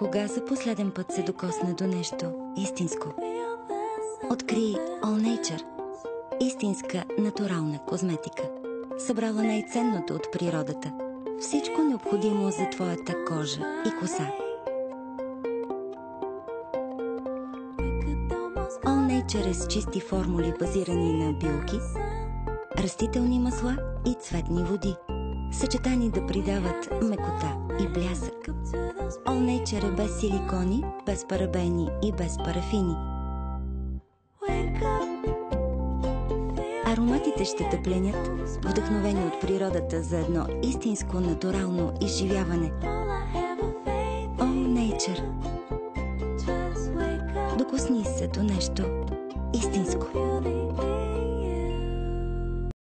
Кога за последен път се докосна до нещо истинско? Откри All Nature. Истинска натурална козметика. Събрала най-ценното от природата. Всичко необходимо за твоята кожа и коса. All Nature е с чисти формули, базирани на билки, растителни масла и цветни води, съчетани да придават мекота и блясък. All Nature е без силикони, без парабени и без парафини. Ароматите ще те пленят, вдъхновени от природата за едно истинско натурално изживяване. All Nature. Докосни се до нещо истинско.